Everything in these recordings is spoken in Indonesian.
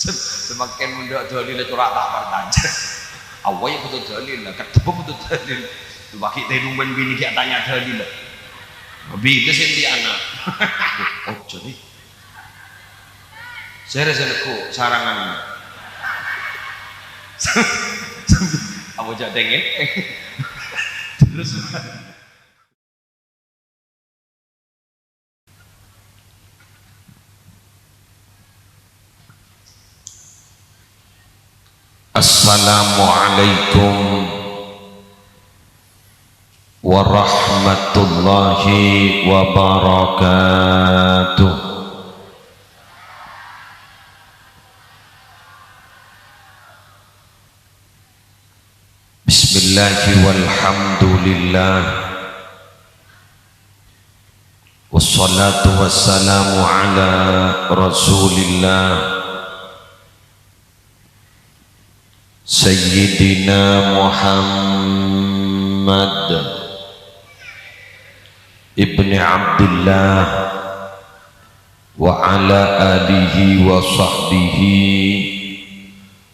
Semakin mendak dalil corak tak pertanyaan. Awalnya betul dalil lah, kedua betul dalil. Bagi tenumen bini dia tanya dalil. Bida sih di anak. Oh jadi. Saya ku sarangan. Apa jadengin? Terus. Assalamualaikum warahmatullahi wabarakatuh. Bismillahi walhamdulillah, wassalatu wassalamu ala rasulillah Sayyidina Muhammad ibni Abdullah wa ala alihi wa sahbihi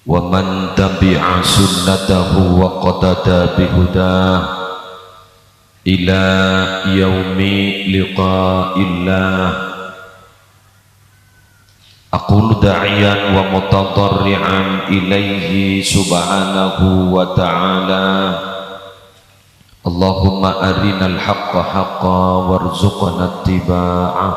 wa man tabi'a sunnatahu wa qatada bihudah ila yaumi liqa'illah. Aqulu da'iyan wa mutadarri'an ilaihi subhanahu wa ta'ala. Allahumma arinal haqqa haqqa warzuqna ittiba'ah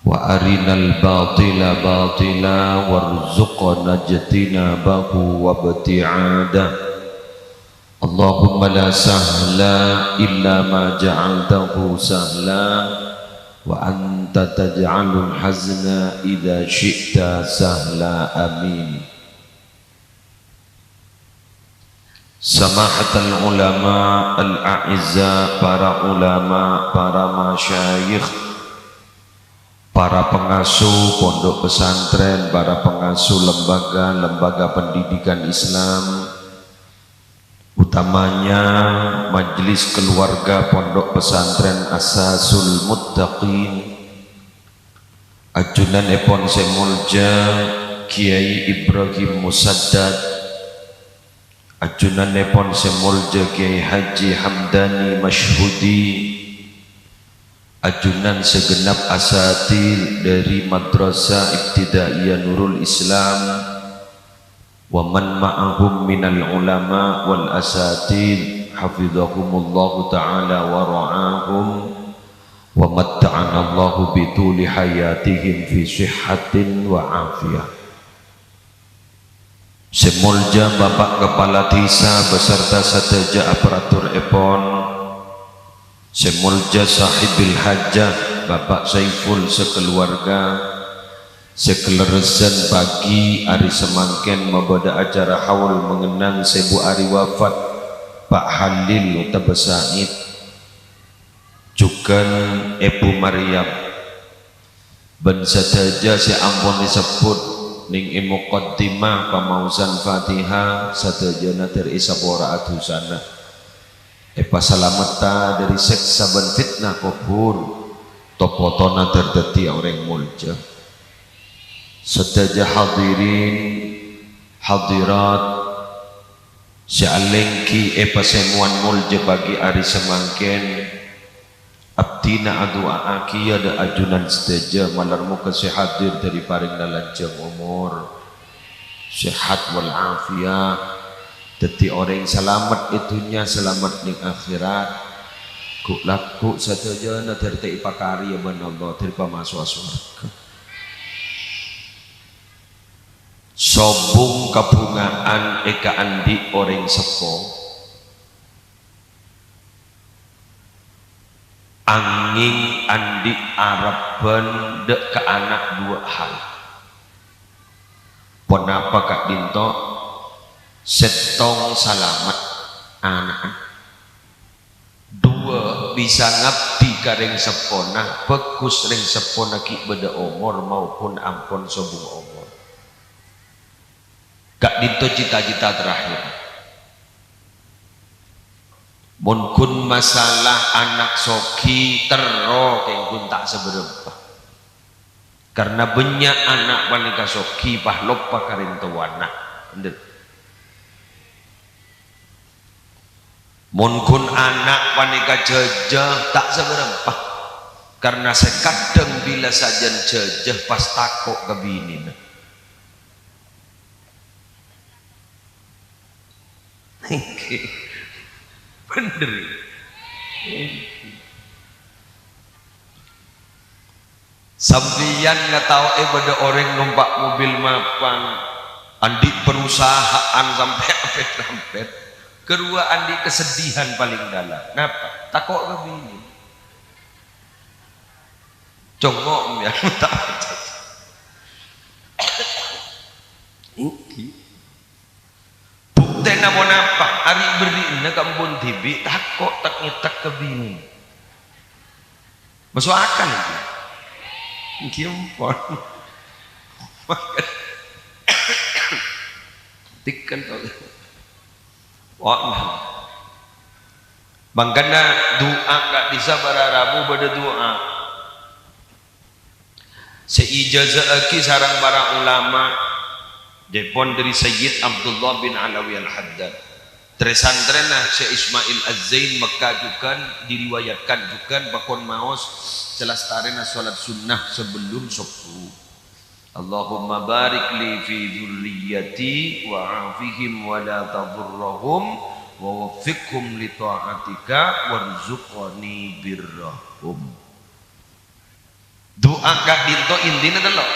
wa arinal batila batila warzuqna ijtinabahu wa ibti'adah. Allahumma la sahla illa ma ja'altahu sahla wa anta taj'alul hazna idza syi'ta sahla, amin. Samahatul ulama al-a'izza, para ulama, para masyayikh, para pengasuh pondok pesantren, para pengasuh lembaga-lembaga pendidikan Islam, utamanya majelis keluarga pondok pesantren Asasul Muttaqin, ajunan Epon Semulja Kiai Ibrahim Musaddad, ajunan Epon Semulja Kiai Haji Hamdani Mashhudi, ajunan segenap asatil dari Madrasah Ibtidaiyah Nurul Islam wa man ma'ahum minal ulama wal asatil hafizahumullahu ta'ala wa ra'ahum wa matta'ana Allahu bituli hayatihim fi sihhatin wa afiyah. Semulja Bapak Kepala Desa beserta sedaja aparatur Epon, semulja sahibil hajah Bapak Saiful sekeluarga, sekeleresan pagi hari semangken membada acara haul mengenang sebu hari wafat Pak Halil Utabasaid, juga Ibu Maryam ben sadaja si ampun disebut ning muqaddimah pamauzan Fatihah sadajana dari isapora adusana epa salameta dari seksa ben fitnah kubur topotona terdeti orang mulja. Sedaja hadirin hadirat sealengki pasemuan mulja bagi hari semangken abdina adua aki ada ajunan sedaja malarmu kesehadir dari paring lanjang umur sehat wal afiyah dadi orang selamat itunya selamat ning akhirat ku laku sedaja na dari ipakari ya Allah dari pamaswa surga. Sobung kabungaan eka andi orang sepo angin andi araban dek ke anak dua hal. Ponapa kak dinto setong salamat anak dua bisa ngabdi kareng sepona bagus ring sepona ki beda umur maupun ampun sobung umur. Kak dinto cita-cita terakhir mun masalah anak soki tero kengkun tak seberapa karena banyak anak panika soki pahlopa karintawana bener. Mun kun anak panika jejeh tak seberempah karena sekadang bila saja jejeh pas takok ke bini bener. Sampian nggak tahu pada orang numpak mobil mapan andi perusahaan sampai apet-apet kedua andi kesedihan paling dalam. Kenapa? Takut ke bini congok ya bukti namun apa hari beri na kampun tibi takut tak nyetak ke bini masuk akal itu kimpon tikan tau wah bangkana doa gak bisa bararabu pada doa seijazah sarang para ulama depon dari Sayyid Abdullah bin Alawi al-Haddad teresantrenah Syekh Ismail Az-Zain Mekah juga diriwayatkan juga bakon maos jelastarena salat sunnah sebelum subuh. Allahumma barik li fi dzurriyyati wa afihim wa la tadurrahum wa waffiqhum li ta'atika warzuqni birrahum. Doa gak dinto intina delok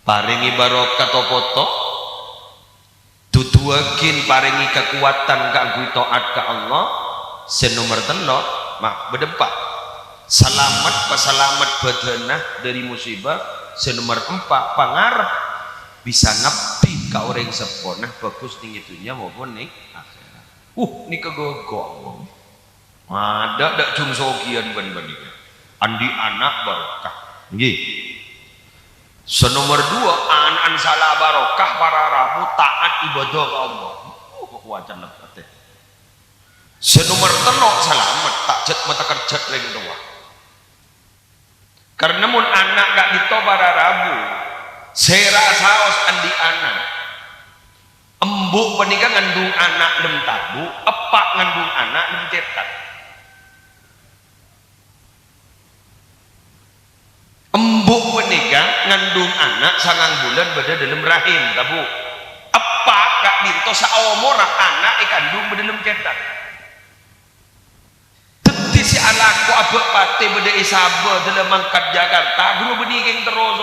paringi barokah topoto tutuakin paringi kekuatan kanggo taat ka Allah senomor telok mak bedempat selamat pasalamat badanah dari musibah senomor 4 pangarep bisa ngabdi ka orang seponah bagus ning dunia maupun ning akhirat. Ni kegogok ada dak jung sogian ban-ban iki andi anak barokah nggih. Senomor 2 anak salah barokah para rabu taat ibadah ke Allah. Kekuatan lebih. Senomor 3 selamat tak jet mata kerjat lagi doa. Karena mun anak gak dito para rabu sera saos andi anak embuk penikah ngandung anak lem tabu epak ngandung anak lem cetak. Embuk menikah ngandung anak sangang bulan pada dalam rahim tabu apa gak dinto saomorak anak ikandung pada dalam cetak teti si anakku abek pate pada isabe dalam mangkat Jakarta guru benigeng terus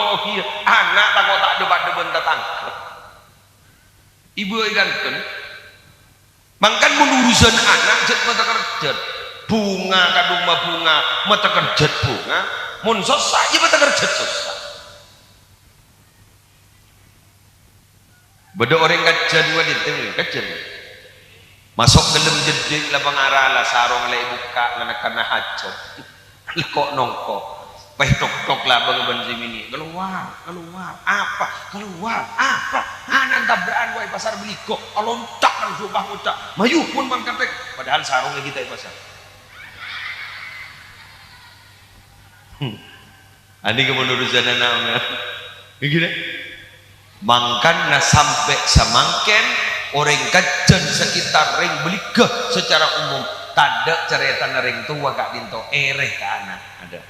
anak takut tak debat-debat tetang ibu ikankan mangkan menurusan anak jet mata kerjat bunga kadung bunga mata kerjat bunga mun susah ya mata kerja susah beda orang kajian wanita kajian masuk dalam jeding lah pengarala sarong lah buka ngana kana hajat kok nongko peh tok lah bang benzim ini keluar apa anak tabrakan wae pasar beli kok loncat nang subah ucak mayu pun bang katek padahal sarong lagi kita pasar Andi kemenurusan namanya begini mangkana sampai samangken orang kajian sekitar ring beligah secara umum tada cerita ring tua gak dinto ereh ke anak ada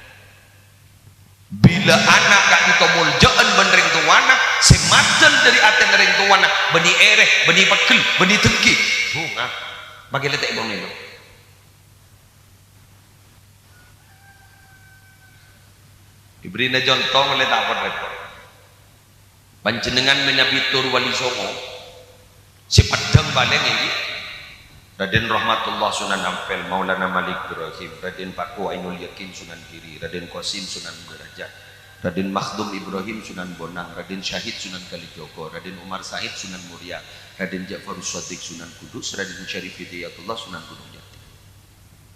bila anak gak dinto muljaan ben ring tuana semadan dari aten ring tuana beni ereh beni pegel beni tengki bunga bagi letek bang nilo diberi contoh oleh tak repot panjenengan menabitur wali songo si padang baleng ini Raden Rahmatullah Sunan Ampel Maulana Malik Ibrahim Raden Paku Ainul Yakin Sunan Giri Raden Qasim Sunan Derajat Raden Makhdum Ibrahim Sunan Bonang Raden Syahid Sunan Kalijogo Raden Umar Said Sunan Muria Raden Ja'far Shadiq Sunan Kudus Raden Syarif Hidayatullah Sunan Gunung Jati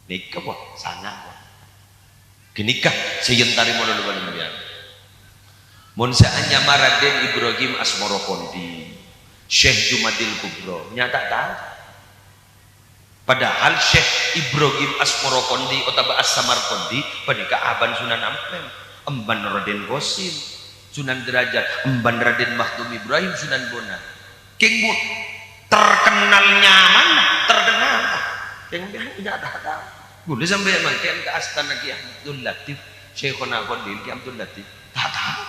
nikah wah sangat wah genikah seyentari modal balian mun saanya Raden Ibrahim Asmorokondi Syekh Jumadil Kubro nyata tahu padahal Syekh Ibrahim Asmorokondi atau As-Samarkondi penikah Aban Sunan Ampel emban Raden Qasim Sunan Derajat, emban Raden Makhdum Ibrahim Sunan Bonang. King Bud terkenalnya mana? Terkenal. King Bud tidak ada. Boleh sampai makan ke astana Ki Abdul Latif, Syekhona Fadil Ki Abdul Latif. Tak tahu.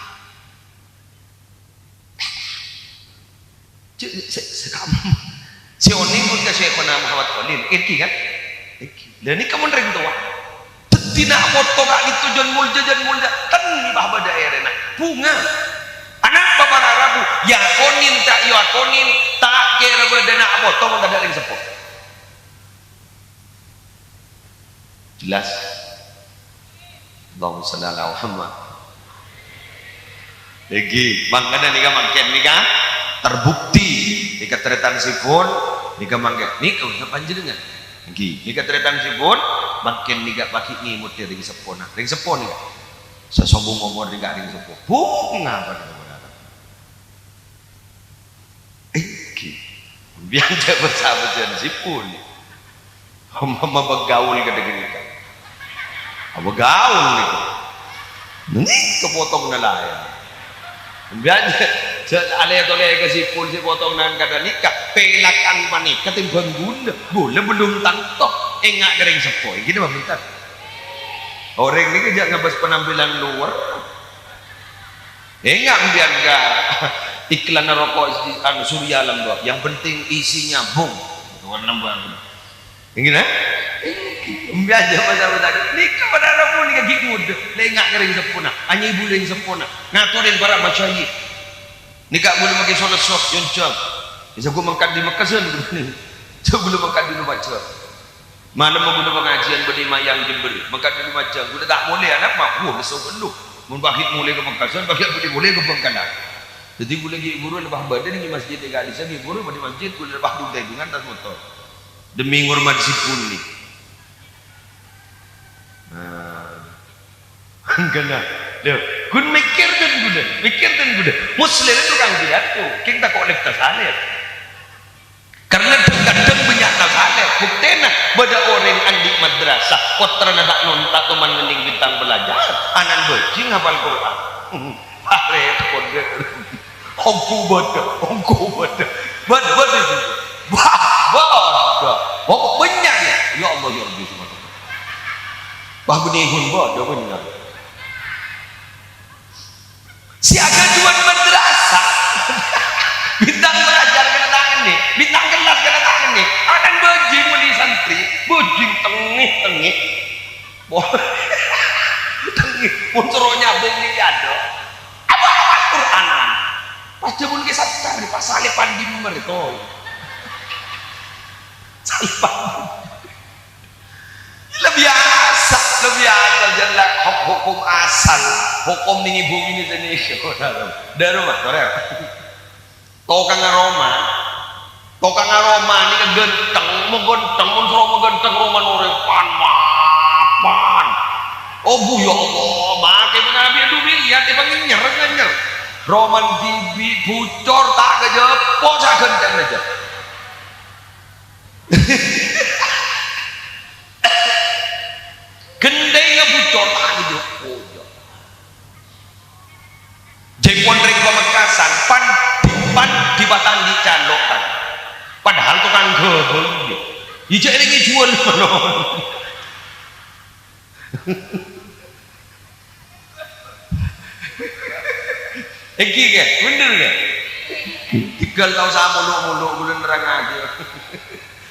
Sekam. Si Oning pun ke Syekhona Muhammad Fadil. Iki kan? Iki. Dan ini kamu ring tua. Tidak foto kak itu John Mulja kan di bahwa daerah nak bunga anak bapak Arabu yakonin tak yakonin tak kira berdana foto menggada ring sepo jelas. Allahumma shalli ala Muhammad. Lagi mangkana nika mangken nika terbukti nika teretan sipun nika mangken nika panjenengan nggih nika teretan sipun makin nika pagi ngimut ring sepona ring sepon nika sesombong ngomong nika ring sepo bunga pada benar iki biar dia bersahabat dengan sipun mama begaul ke nika begaul nika kepotong nelayan biar alih toleh ke sipun si potong nan kada nikah pelakan panik ketimbang guna boleh belum tantok enggak kering sepoi gini mah bentar orang ini kejak ngabas penampilan luar enggak biar enggak iklan rokok Surya Alam doang yang penting isinya bung warna bang ini nah biar aja masa-masa ini kepada ramu ini kaki muda enggak kering sepona hanya ibu yang sepona ngaturin para masyayikh nikah boleh pakai sholat yang jam bisa gue mengkat di Makassar sebelum mengkat di Lumajang mana mau guna pengajian bernama yang Jember mengkat di Lumajang gue tak boleh anak mah gue besok penuh membahit mulai ke Makassar bagi boleh ke Bengkalan jadi gue lagi guru lebah badan di masjid tiga di sana guru di masjid gue lebah dudai dengan tas motor demi ngormat sipun nih kena deh gue mikir dan gue muslim itu kan pidato kita kolektor salir karena kadang banyak salir buktena pada orang andik madrasah kotoran anak nontak teman mending bintang belajar anan bejing hafal Quran repot ongku bada pokok banyak ya Allah ya Rabbi bah benihun bada benar si agak jual madrasah bintang belajar kena tangan nih bintang kelas kena tangan nih akan bejing muli santri bejing tengih tengih muncuronya bung nih ada apa Quran pas jebul ke satu pas salipan di mereka salipan lebih biasa jelas hukum asal hukum ning bumi ini Indonesia dari rumah tokang aroma ini kegenteng genteng rumah norepan mapan oh bu ya Allah makai nabi itu lihat dia panggil nyer roman TV bucor tak kejepo saya genteng aja gendeng ngebucor tak kejepo jepon ring Pamekasan pan di batang dicalokan padahal tukang gehel ijek ini jual iki ke bener ke tinggal tahu sama muluk bulan nerang aja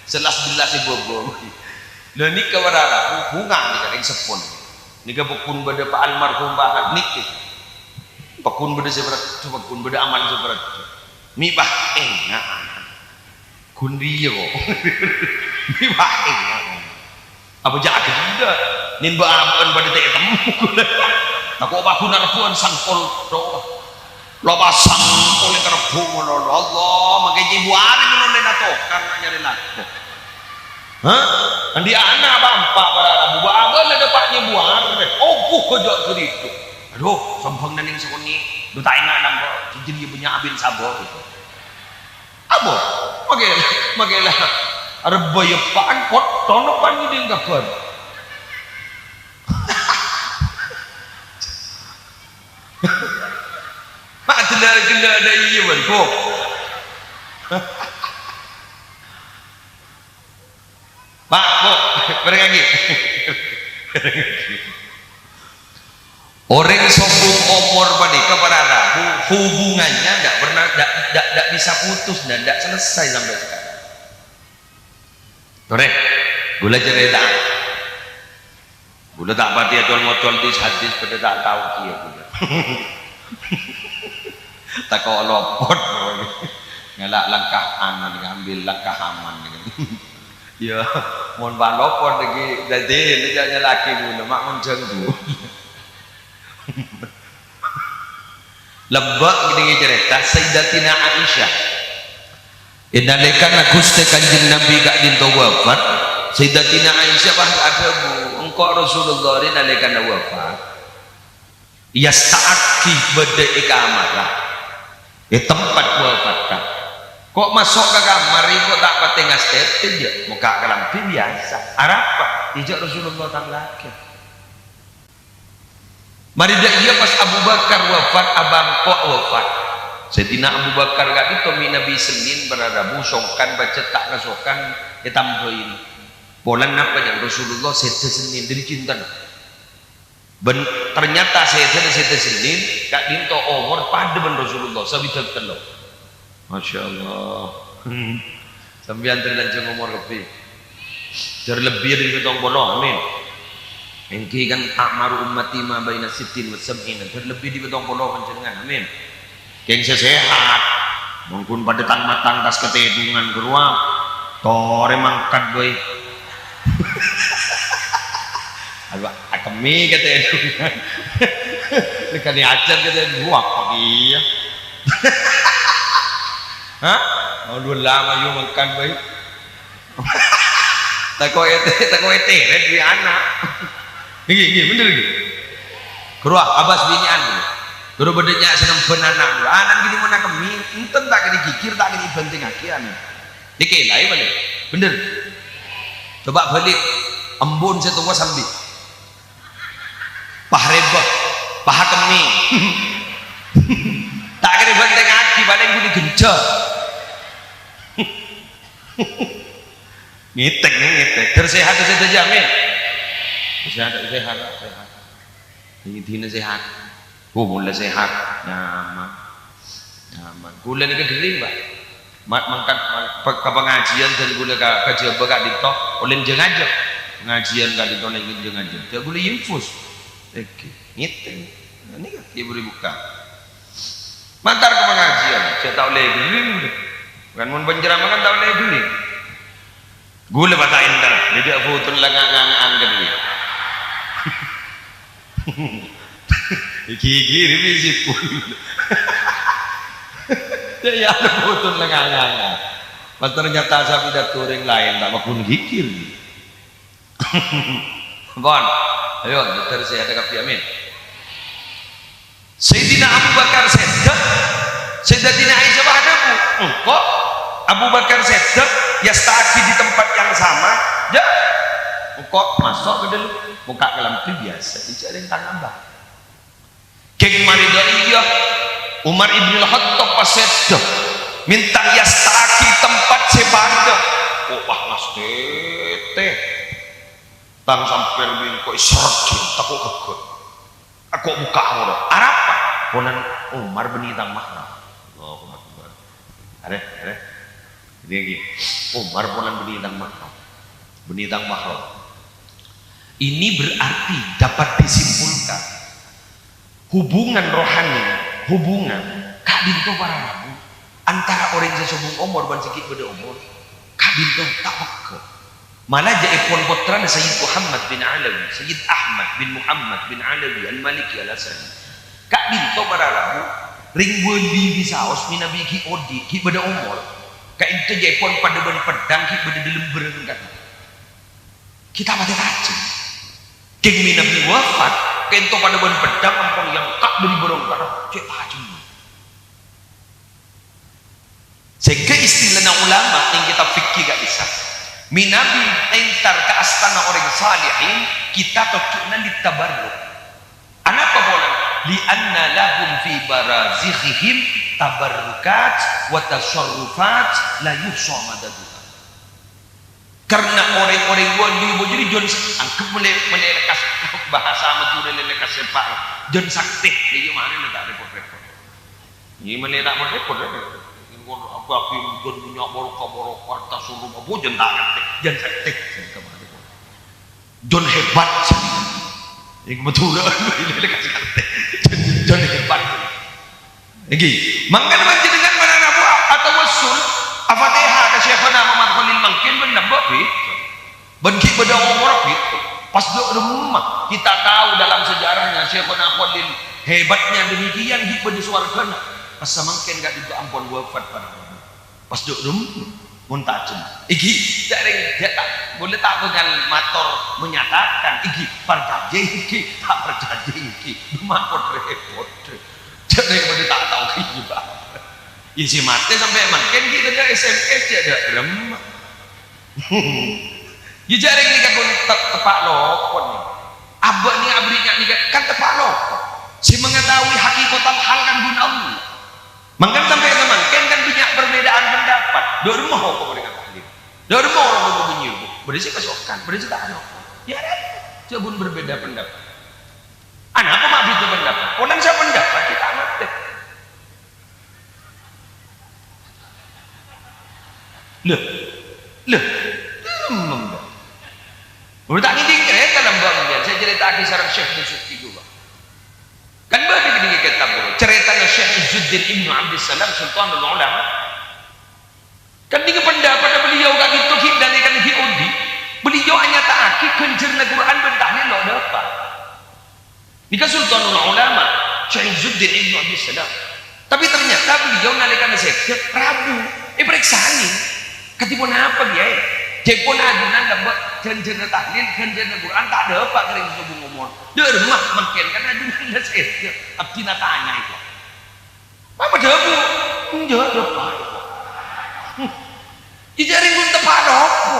selas-belas bobo dan ini kewarara bunga nih kan yang sepon ini kebukun pada Pak almarhum Pak Nik pakun beda seberat coba kun beda aman seberat mibah enggak kundi yo mibah enggak apa jaga tidak nimba aban pada teh temu aku apa narfuan sangkol do loba sangkol terbu ngono Allah makanya ibu hari ngono lena to karena nyari lah andi anak bampak pada abu abang ada paknya buar oh kejak gitu aduh sombong naning sekuni lu tak ingat nang jadi punya abin sabo gitu abo magelah ada bayapaan pot tono pan ini enggak kan kena ada iya man kok. Pak, kok bareng lagi. Orang sombong umur menikah para Rabu, hubungannya tidak bisa putus dan tidak selesai sampai sekarang. Korek, gula cerita. Gula tak pati atau ngotol di hadis pada tak tahu kia gula. Tak kau lopot, ngelak langkah aman, ngambil langkah aman. Ya, mohon balopot lagi. Jadi ini jangan laki gula, mak menceng gula. Lebak gini cerita Sayyidatina Aisyah inalekan Gusti Kanjeng Nabi gak dinto wafat. Sayyidatina Aisyah ada bu engkau Rasulullah inalekan wafat yasta'aki beda ikamah di tempat wafat kan kok masuk ke kamar kok tak pati ngastet aja muka kelampi biasa apa tidak Rasulullah tak laki. Mari dia pas Abu Bakar wafat, abang kok wafat. Sayyidina Abu Bakar gak itu Nabi Senin berarabu sokan baca tak ngasokan ditambahin. Polan apa yang Rasulullah sete Senin dari cinta. Ternyata sete Senin gak dinto umur pada ben Rasulullah sabita telo. Masya Allah. Sambian terlanjur umur lebih. Terlebih dari ketong bono, amin. Engki kan akmaru ummati ma baina sittin wa sab'in terlebih di betong puluh panjenengan amin keng sehat mungkin pada tang-matang tas ketedungan keruang tore mangkat boy agak akemi ketedungan sekali ajar ketedungan apa iya hah mau dua lama yuk makan boy tak kau ete red di anak Gini, bener gitu. Keruah, abas binian. Keruah bedanya senang benanak. Anak gini mana kami, enten tak kini kikir, tak kini banting akian. Dikelai balik, bener. Coba balik, embun setua sambil. Pah rebah, pah kemi. Tak kini banting aki, balik gini gencar. Ngitek. Tersehat jamin. Sehat. Ini sehat. Mulai sehat. Nyaman. Gula ni kediri mbak. Mangkat ke pengajian dan gula ke jaba kak dito. Oleh jengaja. Pengajian kak dito lagi jengaja. Dia gula infus. Oke. Ngiting. Ini kan dia boleh buka. Mantar ke pengajian. Saya tak boleh guling. Bukan mau penjerama kan tak boleh guling. Gula bahasa Indra. Dia foto lengan-lengan kediri. Gigi revisi pun. Dia ada foto lengan-lengan. Pas ternyata saya tidak touring lain tak maupun gigir. Bon, ayo dokter saya ada kapi amin. Sayyidina Abu Bakar sedek, Sayyidatina Aisyah ada bu. Kok Abu Bakar sedek yastaki di tempat yang sama, ya. Kok masuk ke dalam buka kelampi biasa, itu ada yang tangan bah. Keng maridah iya, Umar ibn al-Khattab pas sedek minta yastaki tempat sebanda. Oh wah mas tete, tang sampai bingkoi sergin, takut kegut. Aku buka orang, apa? Ponan Umar benitang mahram. Oh Umar, ada. Ini lagi, Umar ponan benitang mahram. Ini berarti dapat disimpulkan hubungan rohani, hubungan kak bintu para nabi antara orang yang sombong umur dan sikit pada umur kak bintu tak peka. Malah jaipun putra Sayyid Muhammad bin Alawi, Sayyid Ahmad bin Muhammad bin Alawi al-Maliki al-Asani. Kak bintu para nabi ring beli bisaos minabi ki odi ki pada umur. Kak itu jaipun pada ban pedang ki pada dalam bereng kan. Kita mati racun. Keng Nabi wafat, kento pada ban pedang ampun yang kak dari borong barang, cek tajam. Sehingga istilah ulama yang kita fikir gak bisa. Minabi entar ke astana orang salihin, kita tokina ditabarruk. Anapa bolan? lianna lahum fi barazikhihim tabarrukat wa tasarrufat la yuhsa madaduha. Karena orang-orang wali jadi jon angkep melekas bahasa mature lekas sepak jon sakti dia mana tak repot-repot. Ini mana tak repot. Aku jon punya borok tasarruf apa jon tak ngerti jon sakti kemana. Jon hebat. Yang betul lekas sakti. Jon hebat. Lagi, mangkan dengan mana nabu atau wasul Al-Fatihah ke Syekhana Muhammad Khalil Mangkin benda babi benki beda umur pas dok rumah kita tahu dalam sejarahnya Syekhana Khalil hebatnya demikian di pada suargana pas Mangkin gak juga ampun wafat pada pas dok rumah muntajam iki jaring dia tak boleh tak dengan motor menyatakan iki perjanji iki tak perjanji iki mampun repot jaring boleh tak tahu juga isi mati sampai makin kita ada SMS dia ada remah ya jaring ni kan tepak lokon abah ni abrinya ni kan tepak lokon si mengetahui hakikatan hal kan guna Allah mangkan sampai ke makin kan banyak perbedaan pendapat dua rumah apa mereka ahli dua rumah orang berbunyi berisi kesokan berisi tak ada ya coba berbeda pendapat anak apa mak itu pendapat orang saya pendapat kita ngerti udah tak ngiding kereta lambang saya cerita kisah Syekh Nusukti juga kan bagi kedingin kitab ceritanya Syekh Izzuddin Ibnu Abdissalam Sultanul Ulama kan dengan pendapat beliau gak gitu dan ikan hiudi beliau hanya tak kencerna Quran bentahlil lo dapat ini kan Sultanul Ulama Syekh Izzuddin Ibnu Abdissalam tapi ternyata beliau nalikan sekte Rabu periksaan katipun apa dia jepun adunan dapat kencerna tahlil kencerna Quran tak ada apa kering subuh ngomong dermah makin kan adunan dah sekte abdina tanya itu apa debu enggak depan jaring pun tepat apa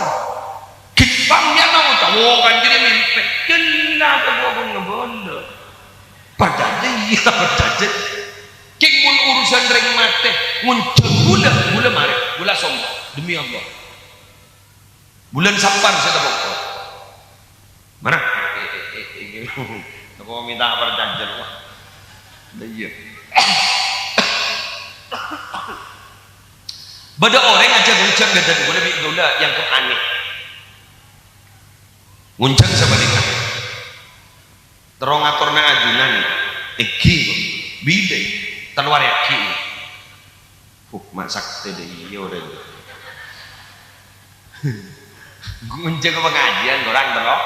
kipamnya mau cawokan jadi mimpi kenapa gua pun ngebondo perjanjian kek mun urusan ring mate muncul gula mari gula sombong demi Allah bulan Sabar saya tak pokok mana aku minta perjanjian wah iya bada orang aja nguncang dan jadi boleh gula yang aneh nguncang sebaliknya terong atur na ajunan iki bide keluar ya ki masak tadi iya orang nguncang ke pengajian orang telok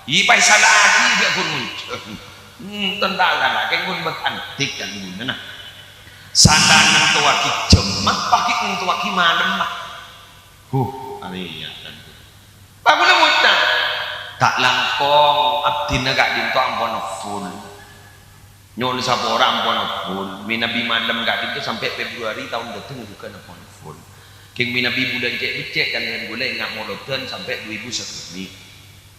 ipai salah aki dia pun muncul tentang lah kayak pun berantik kan guna sandan nang tua ki jemak pakai nang tua ki malam mah ya kan pak boleh muncul tak langkong abdina gak dinto ampun full nyon sapora ampun full minabi malam gak dinto sampai Februari tahun depan juga ampun full King minabi bulan cek kan dengan boleh ingat molotan sampai 2000 sekali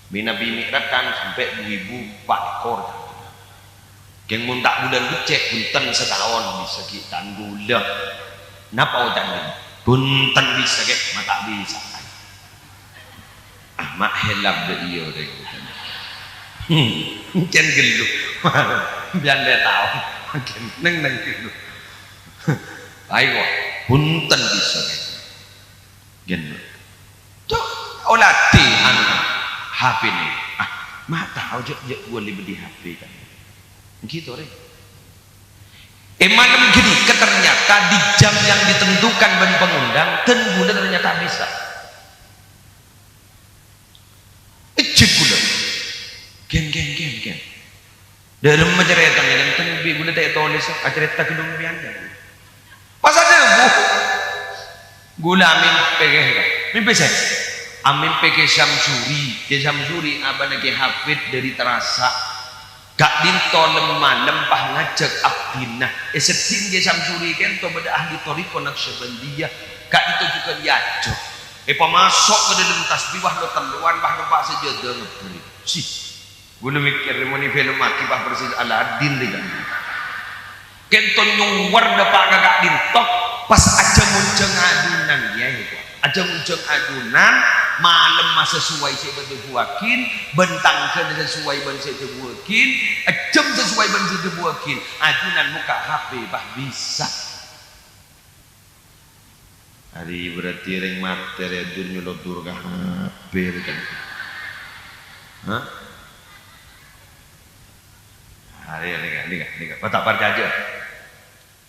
minabi mikrat kan sampai 2000 ekor King mun tak bulan cek punten setahun bisa kita gula napa utan punten bisa ke mata bisa mak helab de iyo de ken gelu biar dia tahu neng gelu ayo punten bisa gelu cok olati anu HP ni mak tahu je boleh beli HP kan gitu re malam gini ternyata di jam yang ditentukan ban pengundang dan gula ternyata bisa ejek gula gen dalam menceritakan yang tentu gula tak tulis cerita kedung bianda pas ada gula amin mimpi saya amin peke Syamsuri abang lagi hafid dari terasa gak dinto lemah lempah ngajak abdinah setin ke Syamsuri kan to beda ahli toriko Naqsyabandiyah gak itu juga diajo pemasok ke dalam tasbih wah lo teluan bah numpak sejadah ngeberi sih Gula mikir mau ni film maki bah persis Aladin deh kan. Kenton nyuwar dapat kakak dintok pas aja muncul adunan dia itu. Aja muncul adunan malam masa sesuai saya berdebuakin bentang ke sesuai ban saya berdebuakin jam sesuai ban saya berdebuakin adunan muka HP bah bisa. Hari berarti ring materi dunia lodur kah HP kan. Hah? Hari ini tak percaya.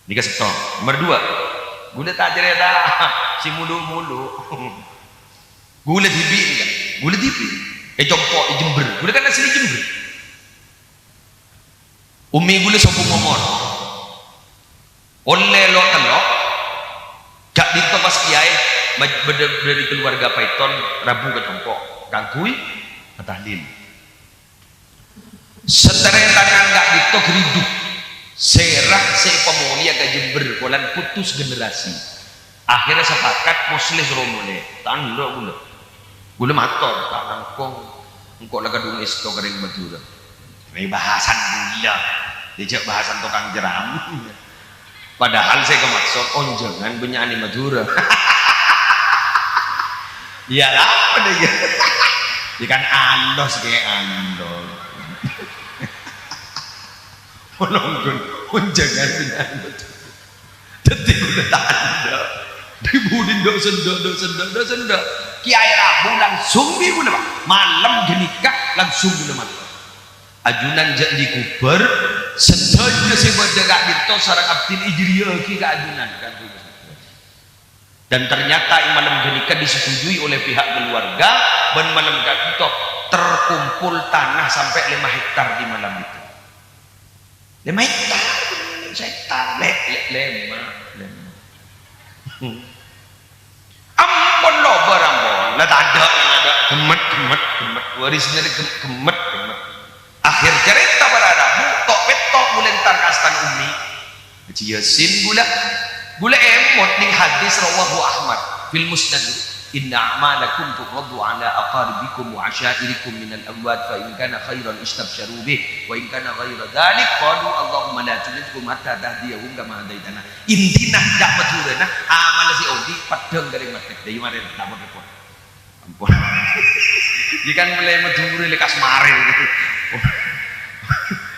Nika setong. Nomor 2. Gula tak cerita si mulu-mulu. Gula tibi enggak? Gula tibi. Jompo Jember. Gula kan asli Jember. Umi gula sopung ngomor. Oleh lo telok. Gak dito pas kiai dari keluarga Python Rabu ke Jompo. Kangkui tahlil. Seteretangan gak dito hidup. Serah pemuli agak Jember kolan putus generasi. Akhirnya sepakat muslis romole tanda gula mator tak nangkong engkau laga dulu isto kering Madura ini bahasan gula dijak bahasan tukang jeram padahal saya kemaksud jangan penyanyi Madura ya apa deh ya ikan andos kayak andos jangan penyanyi Madura jadi gula tanda dibudin do senda kiai Rabu langsung di guna malam genikah langsung guna malam ajunan jadi kuber sedanya sebadagak dito sarang abdin ijriyah ki ka ajunan kan dan ternyata malam genikah disetujui oleh pihak keluarga dan malam dito terkumpul tanah sampai 5 hektar di malam itu 5 hektar lema ampun lo barambon lah tak ada gemet warisnya gemet akhir cerita berada tok petok bulentar kastan umi Yasin gula emot ning hadis rawahu Ahmad fil musnad inna a'malakum turaddu ala aqaribikum wa ashairikum minal amwat fa in kana khairan istabsharu bih wa in kana ghaira dhalik qalu Allahumma la tunidhum hatta tahdiyahum kama hadaitana intina dak maturana amal si odi padang garing matek dari mare tak apa ampun ikan mulai madure lekas mare gitu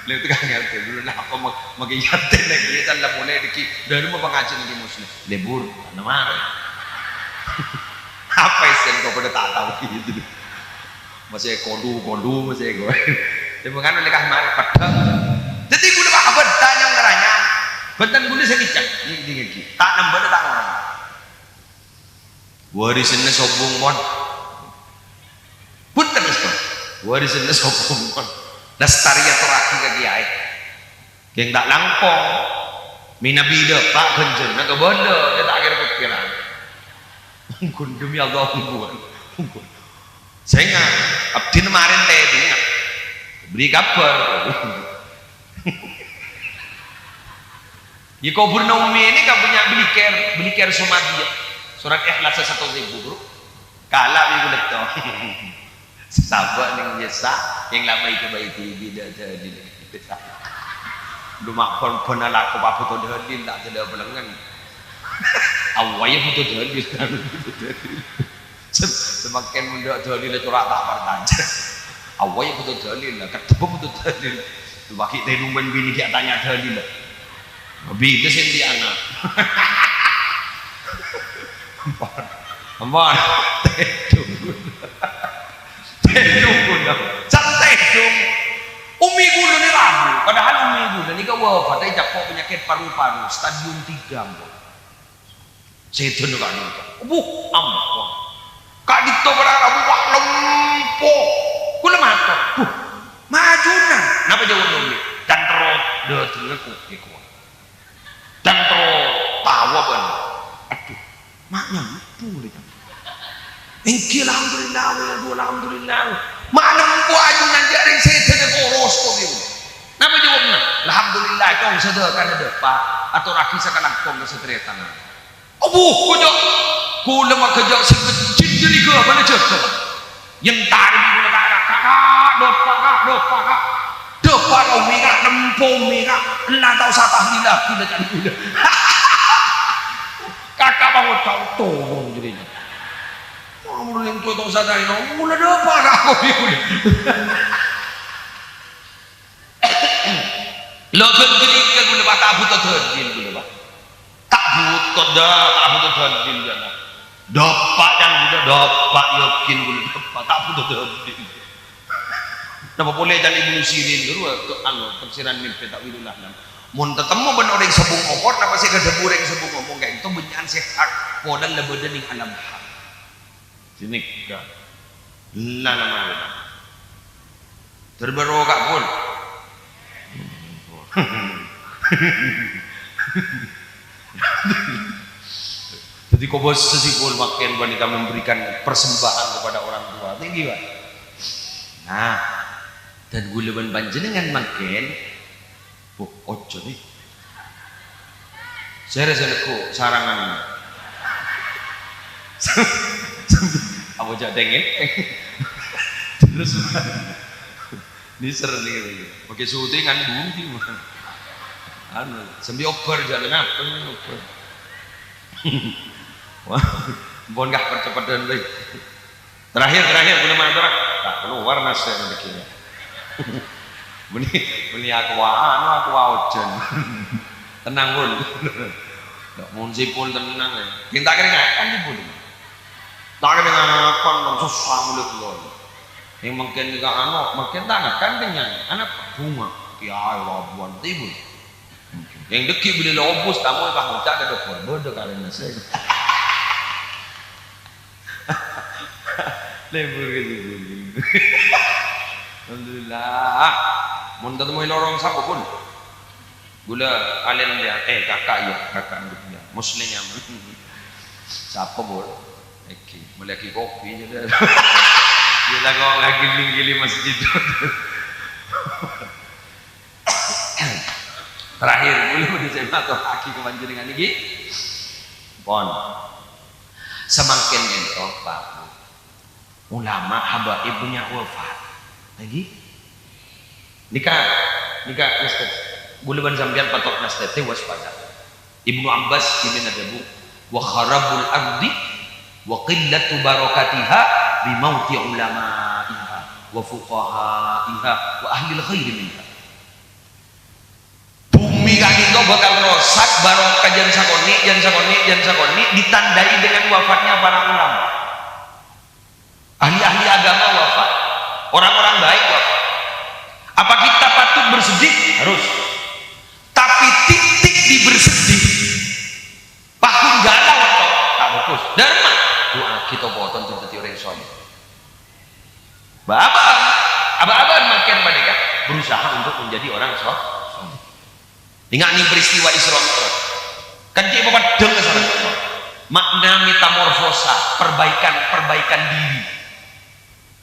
lewat kan ngerti dulu lah apa makin yaten lagi kan lah mulai diki dari mau pengajian lagi muslim lebur karena mare apa isen kau pada tak tahu gitu masih kondu masih gue dia mengan oleh kahmar padang jadi gue udah apa tanya ngeranya betul gue saya dicak ini tak nambah tak orang warisannya sobung mon pun terus kok warisannya sobung mon lestariya teraki kaki ay yang tak langkong minabida pak kenjen nak kebanda dia tak kira pikiran ungkun demi Allah ungkun saya ingat abdi kemarin tadi beri kabar ya kau Naomi ini kan punya beli care Somalia surat ikhlas 1.000 bro kalah minggu leto sahabat yang biasa yang lama itu baik tidak jadi lu makon penala ko apa tuh dalil tak ada belengan awalnya foto dalil semakin mendak dalil corak tak pertanya awalnya foto dalil lah ketemu foto dalil lu pakai tenungan bini dia tanya dalil lah bila sendiri anak ampun tedung santai dong umi gula ni Rabu padahal umi gula ni kau wafat dia jatuh penyakit paru-paru stadium 3 setan kan itu ampun kak dito Rabu wah lempok gula mata majunan napa jawab umi dan terus dah terlaku dan terus tawa ban aduh maknya itu engki alhamdulillah malam ku ajunan jaring setan koros ko biu napa jawabna alhamdulillah kong sedekah ada pak atau raki sakalang kong kesetretan abuh kujak ku lemah kejak sing kecil jadi ke mana cek yang tarik di negara Dopa kau mira nempung mira, lah tahu satah lila kita jadi kuda. Kakak bangun kau tolong jadinya. Mau yang tua tahu satah lila, mula dopa kau kuda. Lo begini ke kuda tak butuh terjin kuda. Tak butuh dah, tak butuh terjin jangan. Dopa yang kuda dopa yakin kuda dopa tak butuh terjin. Napa boleh jadi Ibnu Sirin dulu ke tafsiran mimpi tak widulah nam. Mun tetemu ben orang sebung omot napa sih kada bureng sebung ngomong kayak itu benyan sehat modal lebeden ning alam hak. Sini ka. Nah nama. Terbaru kak pun. Jadi kau bos sesipul makin wanita memberikan persembahan kepada orang tua tinggi pak. Nah. Dan guleban panjenengan makin ojo nih saya ku sarangan apa aja dengin terus diser nih oke syuting kan dulu anu sambil oper jalan apa ini oper wah bon gak percepatan deh terakhir guleman orang tak keluar nasi begini Beni aku wajan tenang pun nggak mau pun tenang ya minta keringan di pun tak keringan apa susah mulut lo yang makin juga makin tangan kan dengan anak bunga kiai labuan timbul yang deki beli lobus kamu kamu cak ada dokter bodoh karena saya lebur gitu alhamdulillah mun ketemu lorong sapa pun gula kalian dia kakak ya muslimnya siapa bol mulai lagi kopi dia lagi giling masjid terakhir belum disebut atau kaki kepanjenengan ini pon semakin entok pak ulama haba ibunya wafat lagi nikah nastet buleban sampean patok nastet waspada Ibnu Abbas ini nadabu wa kharabul ardi wa qillatu barakatiha bi mauti ulamaiha wa fuqahaiha wa ahli khairi minha bumi kan itu bakal rosak barokah jan sakoni ditandai dengan wafatnya para ulama ahli agama wafat orang-orang baik wafat. Apa kita patut bersedih? Harus. Tapi titik di bersedih pakun galau atau tak bagus. Dharma doa kita boton terjadi orang soleh. Abang makin mereka berusaha untuk menjadi orang soleh. Ingat nih peristiwa Isra Mi'raj. Kan dia bapak dengar sama makna metamorfosa, perbaikan diri.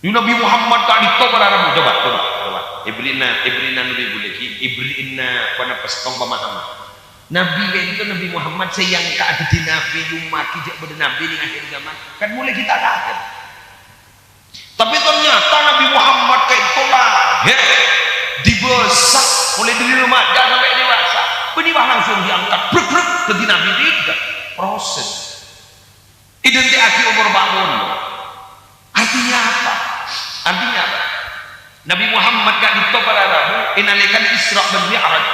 Nabi Muhammad tak ditop pada Rabu coba ibrina nabi buleki ibrina pada pestong pemahaman Nabi itu Nabi Muhammad sayang ka ada di Nabi umat tidak pada Nabi di akhir zaman kan mulai kita kaget tapi ternyata Nabi Muhammad kayak itu lahir dibesak mulai dari remaja sampai dewasa benibah langsung diangkat brek ke Nabi tidak proses identifikasi umur bangun artinya apa? Nabi Muhammad gak ditopar Rabu inalikan Isra dan Mi'raj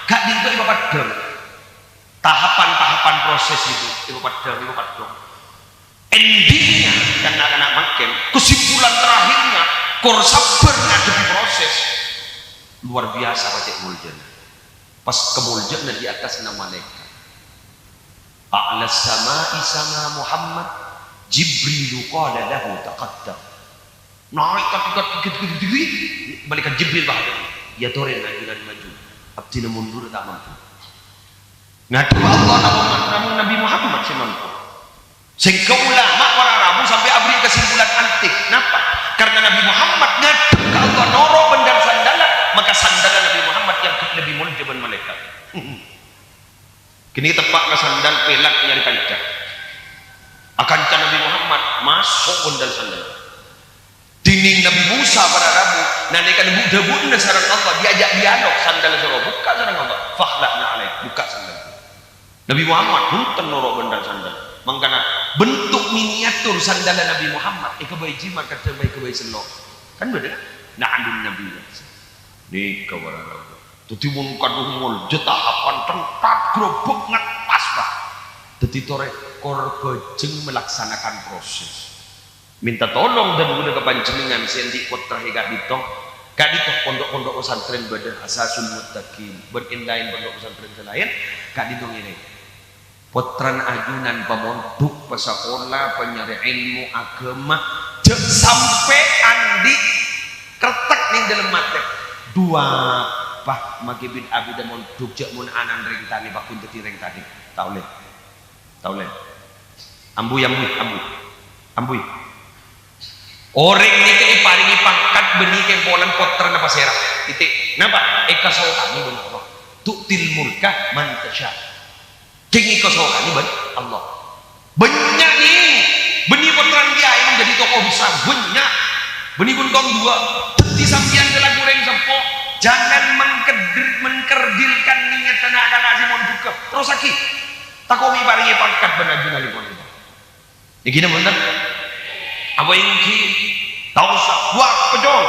gak ditopar ibapat dong tahapan proses itu ibapat dong endingnya dan anak-anak makin kesimpulan terakhirnya kor sabar ngadepi proses luar biasa Pak Muljan pas kemuljan di atas nama malaikat a'la sama'i sama Muhammad Jibril qala lahu taqaddam naik tinggi balikan Jibril bahaya ya toren ajudan maju abdina mundur tak mampu ngadu Allah namun Nabi Muhammad sih mampu sehingga ulama para Rabu sampai abri kesimpulan antik kenapa? Karena Nabi Muhammad ngadu ke Allah noro bendal sandala maka sandala Nabi Muhammad yang lebih mulia jaban malaikat kini tepak ke sandal pelak nyari kancah akan Nabi Muhammad masuk bendal sandala Dining Nabi Musa pada Rabu nanikan debu sareng Allah diajak dialog sandal sira buka sareng Allah fakhla'na alaik buka sandal Nabi Muhammad punten noro bendal sandal mangkana bentuk miniatur sandal Nabi Muhammad kebayi jimat kata bayi kebayi selok kan beda nah andun Nabi ni kawarana dadi mun kadungul jetahapan tentat grobek ngat pas bah dadi tore korbejeng melaksanakan proses minta tolong dan guna kepanjenengan sendi putra hingga ditong pondok-pondok pesantren badan asasul muttaqin berindain pondok pesantren selain kak ditong ini putran ajunan pemondok pesekolah penyari ilmu agama sampai andi kertek ning dalam mate dua pak maki bin abi dan mondok jak mun anan ring tani pak kunti ring tani taule ambu orang ni ke paringi pangkat benih ke bolan potra napa serap titik napa eka sawani ben Allah tu'til mulka man tasha king eka sawani ben Allah banyak ni benih potran dia yang jadi tokoh besar banyak benih pun kong dua teti sampian dalam goreng sepo jangan mengkerdilkan niat tanah nasi mon buka terus aki takomi paringi pangkat benajuna lipon iki bener apa yang ki tahu wah pejol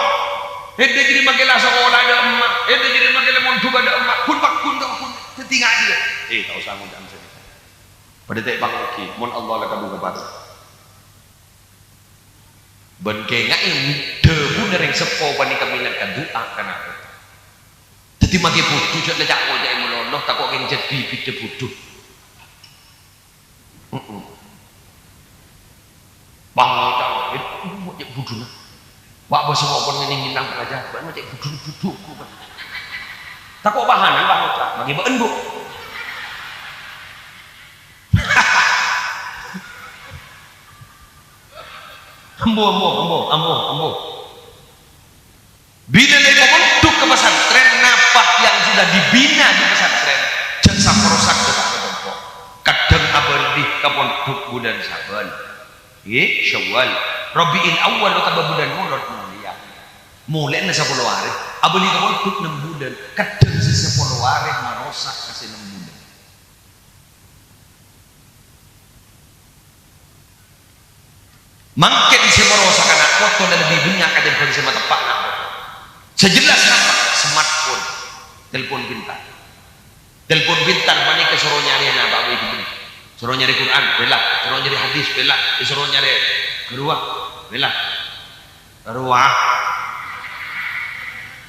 hede jadi magelah sekolah ada emak hede jadi magelah montu ada emak kun setinggal dia tahu sangu jam sini pada tak bang ki mon Allah la kadu kepada ben kengak ini debu nereng sepo pani kamilan doa kana dadi magi butuh jek lecak kok jek melono takok keng jadi bibit butuh bang cak buduna wak basa kok kon ngene ngilang aja ban cek budun tak kok bahanan bang cak bagi beun bu ambo bila lagi bentuk ke pesantren napah yang sudah dibina di pesantren jasa perusak dekat kelompok kadang abadi kapondok bulan saban Syawal Rabiul Awal utama bulan mulot mulia mulai na 10 hari abali ka bentuk 6 bulan kadang sa 10 hari marosak kasi 6 bulan mangkin si marosak anak foto dan lebih banyak kadang pun sama tepak nak sejelas apa smartphone telepon pintar mana ke suruh nyari anak bapak itu suruh nyari Quran bela suruh nyari hadis bela suruh nyari keruah bela keruah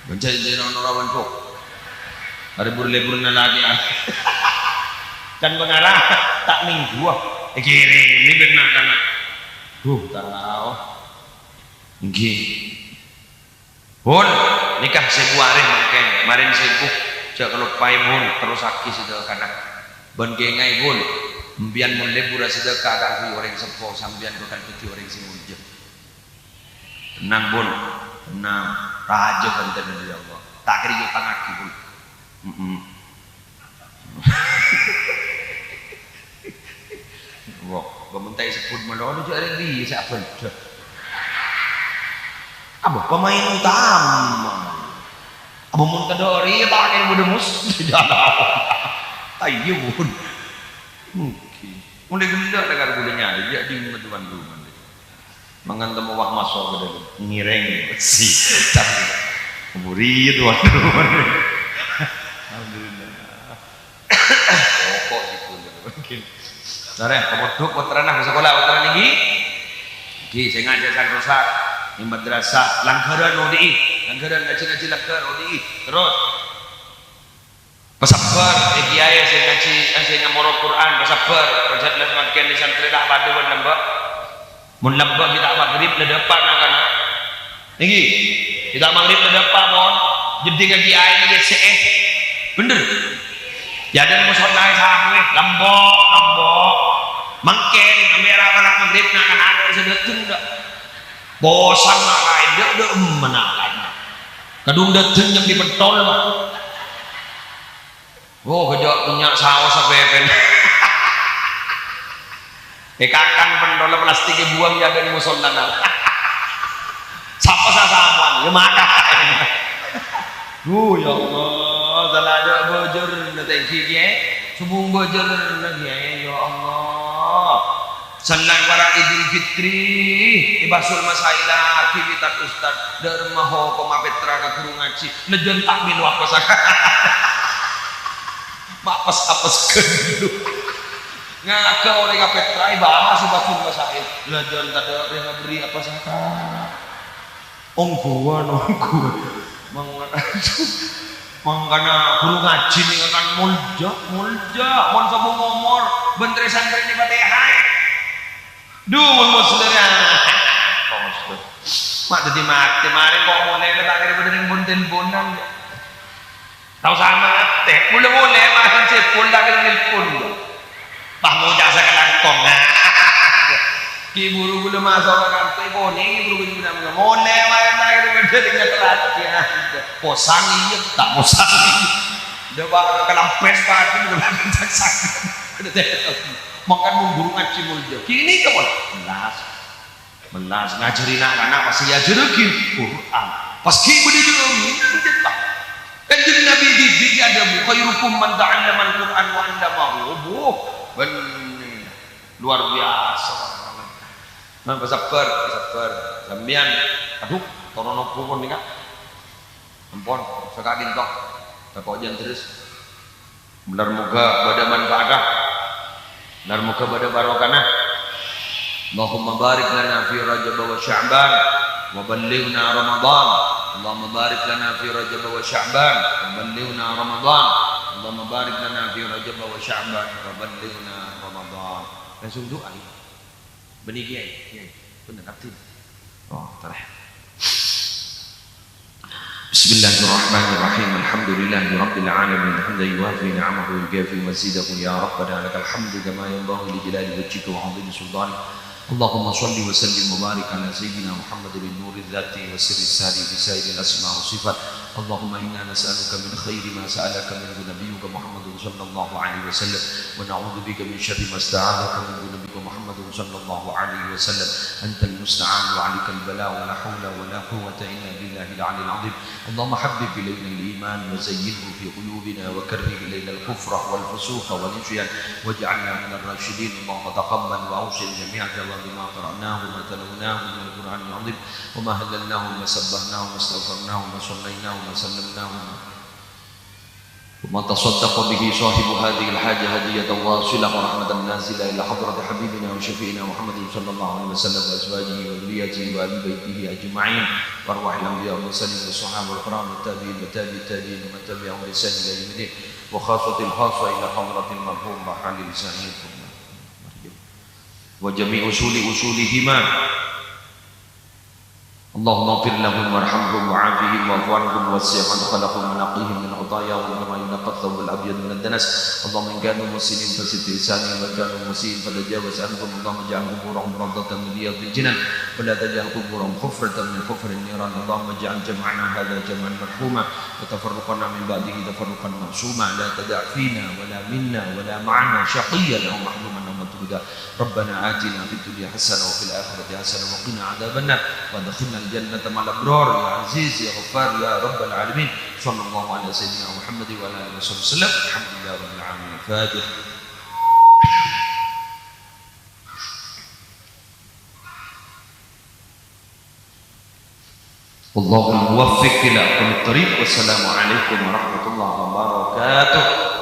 mencari orang kok ada lebur lagi kan pengarah tak minggu kiri ini benar kan tahu nggih pun nikah sebuah mungkin kemarin sibuk jak kalau paimun terus aki sudah karena bengengai pun mbian mun lebur sedekah kaki orang sepo sambian bukan peti orang sing ujug tenang pun tenang raja benten dari Allah tak kiri pangaki pun wah pementai sebut melono juga ada di sak benda apa pemain utama apa mun kedori tak kene muda mus ayo pun mungkin mulai gila dengar budanya dia di tuan rumah mangan temu wak masuk ke dalam ngireng si tapi murid tuan rumah alhamdulillah pokok itu mungkin nare pemodok putrana sekolah putrana tinggi iki sing ngajaran rusak di madrasah langgaran ODI langgaran ngaji langgar ODI terus pesabar kiai sing ngaji sing ngamoro Quran pesabar rajat lan makin di santri tak paduan lembak mun lembak kita maghrib le depan kana niki kita maghrib le depan mon jadi ngaji kiai ni seh bener ya dan musalla sahawe lembok makin kamera anak maghrib nak kana ada sedeteng dak bosan nak lain dak menak lain kadung deteng yang dipentol oh kejok punya saus sampai kakang pendola plastik buang ya dan musola apa sasamuan ya maka ya Allah salah ada bojor thank you ya subung bojor ya Allah senang para Idul Fitri ibasul masailah kibitat ustad dermaho koma petra ke guru ngaji lejen takmin wakos mapas apes kedulu ngaga oleh ka petra bahas ibasul masail lejen tada beri apa saka ongguan mangkana guru ngaji nih kan mulja mon sabung ngomor bentre santri ini batehai duh muslimnya mak jadi mati kemarin kok mulai tak kira bener yang bonten-bonan tahu sama teh mulai makan cepul tak kira nelpon bah mau jasa kelangkong ki buru bulu masuk ke kantor koni buru bulu bilang mulai makan tak kira bener dengan telat ya posang iya tak posang dia bakal kelampes pagi udah makan tak sakit makan mundur ngaji mulja kini kawan melas ngajarin anak-anak pasti ajarin Quran pas kibu di dalam tak kan jadi Nabi didik ada khairukum man ta'allama al-Quran wa andamahu benar luar biasa nah sabar sambian aduh torono pun nih kak ampun sekadin tok tak jangan terus benar moga pada manfaatah benar moga pada barokah Allahumma barik lana fi Rajab wa Sya'ban wa ballighna Ramadan Allahumma barik lana fi Rajab wa Sya'ban wa ballighna Ramadan Allahumma barik lana fi Rajab wa Sya'ban wa ballighna Ramadan langsung doa benih kiai benar arti tarah Bismillahirrahmanirrahim Alhamdulillahi Rabbil Alamin Hamdan yuwafi ni'amahu wa yukafi mazidahu ya Rabbana lakal hamdu kama yanbaghi li jalali wajhika wa 'azimi sultanik Allahumma salli wa sallim wa barik ala sayyidina Muhammad bin nuri dzati wa sirri sari fi sayyidil asma wa sifat Allahumma inna nas'aluka min khairi ma sa'alaka minhu nabiyyuka Muhammadun sallallahu alaihi wasallam wa na'udzu bika min syarri ma sta'adzaka minhu nabiyyuka Muhammadun sallallahu alaihi wasallam antal musta'an wa 'alaikal bala wa la hawla wa la quwwata illa billahil 'aliyyil 'azim Allahumma habbib ilayna al-iman wa zayyinhu fi qulubina wa karrih ilayna al-kufra wal fusuqa wal 'isyan waj'alna min ar-rasyidin Allahumma taqabbal wa awsil jami'a بما قرأناه وما تلوناه من القرآن العظيم وما هللناه وما سبحناه وما استغفرناه وما صليناه وما سلمناه وما تصدق به صاحب هذه الحاجة هدية واصلة ورحمة نازلة إلى حضرة حبيبنا وشفيعنا محمد صلى الله عليه وسلم وأزواجه وذريته وآل بيته أجمعين وأرواح الأنبياء والمرسلين والصحابة والكرام والتابعين وتابعي التابعين ومن تبعهم بإحسان إلى يوم الدين وخاصة الخاصة إلى حضرة المرحوم رحال لسانه وجميع أصولهما اللهم اغفر لهم وارحمهم وعافهم واعف عنهم ووسع مدخلهم ونقيهم من خطاياهم كما ينقى الثوب الأبيض من الدنس اللهم إن كانوا محسنين فزد بإحسانهم وإن كانوا مسيئين فتجاوز عنهم اللهم اجعل قبورهم روضة من رياض الجنان ولا تجعل قبورهم حفرة من حفر النيران اللهم اجعل جمعنا هذا جمعا مرحوما وتفرقنا من بعده تفرقا معصوما لا تدع فينا ولا منا ولا معنا شقيا أو محروما أو مطرودا ربنا آتنا في الدنيا حسنة وفي الآخرة حسنة وقنا عذاب النار وادخلنا الجنة مع الأبرار يا عزيز يا غفار يا رب العالمين صلى الله على سيدنا محمد وعلى آله وصحبه وسلم الحمد لله رب العالمين الفاتح والله الموفق إلى أقوم الطريق والسلام عليكم ورحمة الله وبركاته